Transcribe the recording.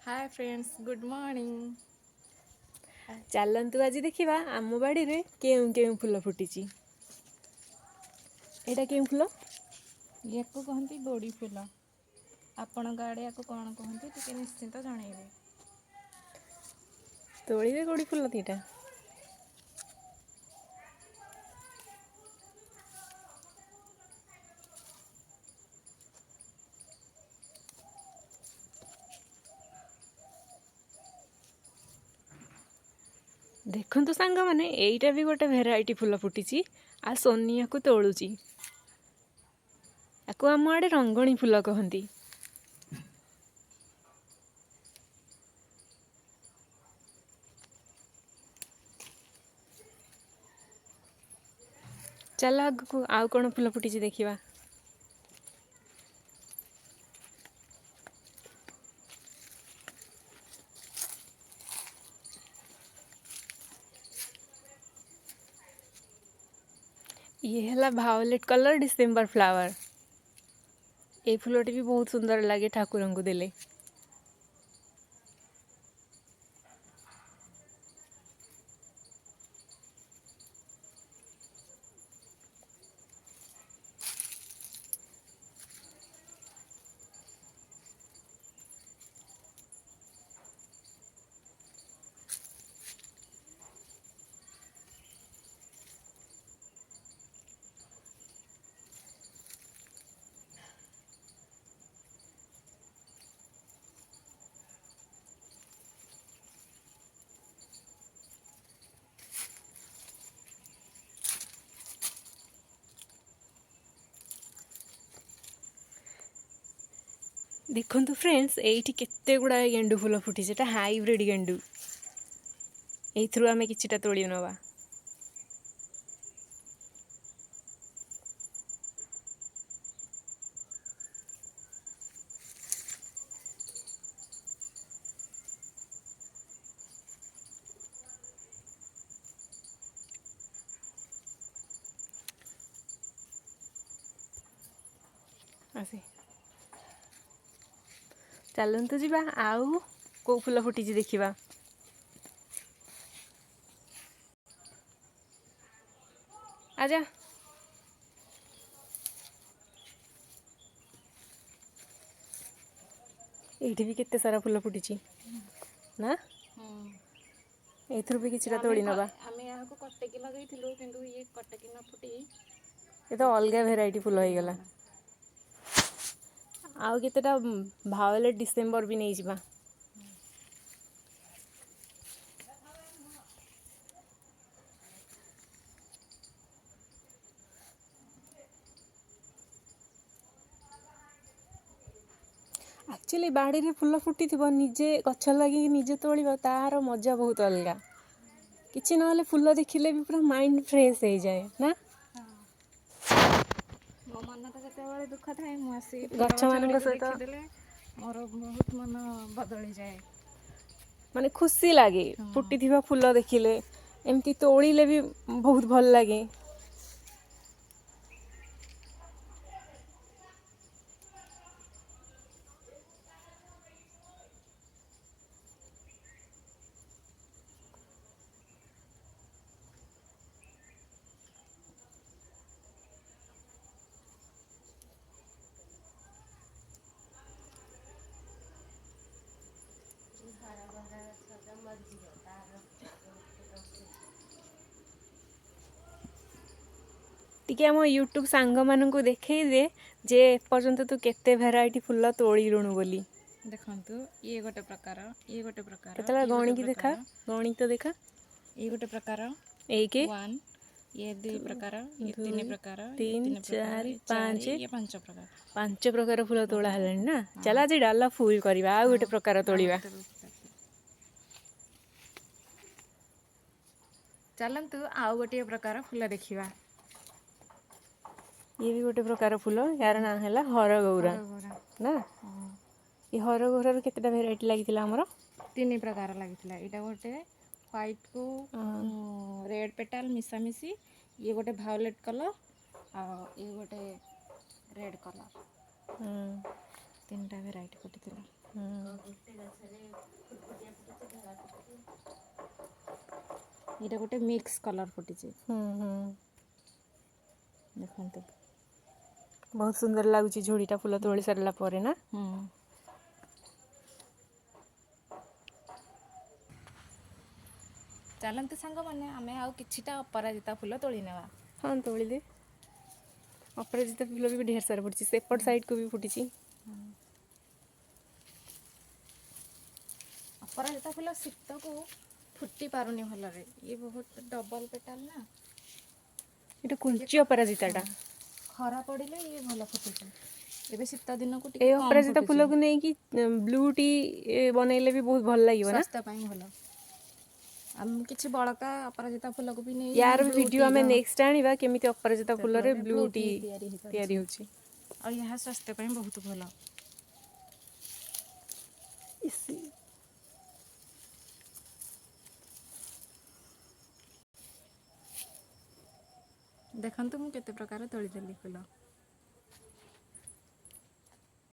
Hi friends, good morning. चलतु आज देखा आम बाड़ी रे केउ केउ फूल फुटी। एटा केउ फूल? या कहती गोड़ी फूल। आपण आड़े या कौन कहते टे निश्चिंत जनइबे। तोड़े गोड़ी फूल दीटा। देखु सांग मैंने यहीटा भी गोटे भेराइटी फूल फुटी। आ सोनिया को तोलुची। आपको आम आड़े रंगणी फूल कहती। चल आग को आउ कौन फूल फुटी देखा। ये है भायोलेट कलर डिसेम्बर फ्लावर। ये फूलटी भी बहुत सुंदर लगे ठाकुर को देले। देखु फ्रेंड्स ये केते गुड़ाए गेंडु फूल फुटी। हाइब्रिड गेंडु। यू आम कि तोड़ी नवा। आसे चलतु जी आउ को फूल फुटी देखा। आजा ये भी केते सारा फूल फुटी ना। एथुर भी किछिटा तोड़ी नबा। आमे या को कटकी लगैथिलु किंतु ये कटकी न फुटी ये तो अलग भेराइटी फूल हो गला। आउ केतेटा भायोलेट डिसेम्बर भी नहीं जिबा। एक्चुअली बाड़ी रे फूल फुटी थी निजे गछ लगी निजे तोड़ तार मजा बहुत अलग। किसी ना फूल देखिले भी पूरा माइंड फ्रेश हो जाए ना। मो मन तो केते दुख थाए मुसी गछ मान सहित देखीदेले मोर बहुत मन बदली जाए। माने खुशी लगे फुटी थिबा फूल देखिले एमती तोड़िले भी बहुत भल लगे। टिके आम यूट्यूब सांग मान को देखे दे जे पर्यंत तू केते भेराइटी फूल तोड़िलुणु बोली। देखंतु ये गोटे प्रकार, ये गोटे प्रकार, केतला गणी की देखा। गणी तो देखा। ये गोटे प्रकार, एक 1, ये 2 प्रकार, ये 3 प्रकार, ये 3 3 प्रकार, 4 ये 4, 5 ये 5 प्रकार। 5 प्रकार फूल तोड़ा है ना। चल आज डाला फुल करवा आ गोटे प्रकार तोड़िबा। चलंतु आउ गोटे प्रकार फूल देखिबा। ये भी गोटे प्रकार फूल यार ना है हरगौरा ना। ये हरगौरार केतेटा भेराइटी लागितिला हमरो 3 प्रकार लागितिला। एटा गोटे व्हाइट को रेड पेटाल मिसामिसी, ये गोटे भायोलेट कलर आ ये गोटे रेड कलर। 3टा भेराइटी फुटितिला। ଏଇଟା ଗୋଟେ ମିକ୍ସ କଲର୍ ଫୁଟିଛି ହୁଁ ହୁଁ ଦେଖନ୍ତୁ। ବହୁତ ସୁନ୍ଦର ଲାଗୁଛି ଝୁଡ଼ିଟା ଫୁଲ ତୋଳି ସାରିଲା ପରେ ନା। ହୁଁ ଚାଲନ୍ତୁ ସାଙ୍ଗମାନେ ଆମେ ଆଉ କିଛିଟା ଅପରାଜିତା ଫୁଲ ତୋଳି ନେବା। ହଁ ତୋଳିଦେ। ଅପରାଜିତା ଫୁଲ ବି ଢେର ସାରା ଫୁଟିଛି, ସେପଟ ସାଇଡ଼କୁ ବି ଫୁଟିଛି। ଅପରାଜିତା ଫୁଲ ଶୀତକୁ ଫୁଟି ପାରୁନି ଭଲରେ, ଇଏ ବହୁତ ଡବଲ ପେଟାଲ ନା, ଏଇଟା ଟିକେ କୁଞ୍ଚି ଅପରାଜିତାଟା। ଖରା ପଡ଼ିଲେ ଇଏ ଭଲ ଫୁଟୁଛି। ଏବେ ଶୀତ ଦିନକୁ ଏଇ ଟିକେ କମ୍ ଅପରାଜିତା ଫୁଟୁଛି। ଫୁଲକୁ ନେଇକି ବ୍ଲୁ ଟି ବନେଇଲେ ବି ବହୁତ ଭଲ ଲାଗିବ ନା। ସ୍ୱାସ୍ଥ୍ୟ ପାଇଁ ଭଲ। ଆମେ କିଛି ବଳକା ଅପରାଜିତା ଫୁଲକୁ ବି ନେଇ ୟାର ବି ବ୍ଲୁ ଭିଡ଼ିଓ ଟି ଆମେ ନେକ୍ସଟ ଆଣିବା, କେମିତି ଅପରାଜିତା ଫୁଲରେ ବ୍ଲୁ ବ୍ଲୁ ଟି ଟି ତିଆରି ହେଉଛି। ଆଉ ଏହା ସ୍ୱାସ୍ଥ୍ୟ ପାଇଁ ବହୁତ ଭଲ। ଇସି ଦେଖନ୍ତୁ ମୁଁ କେତେ ପ୍ରକାର ତୋଳିଦେଲି ଫୁଲ।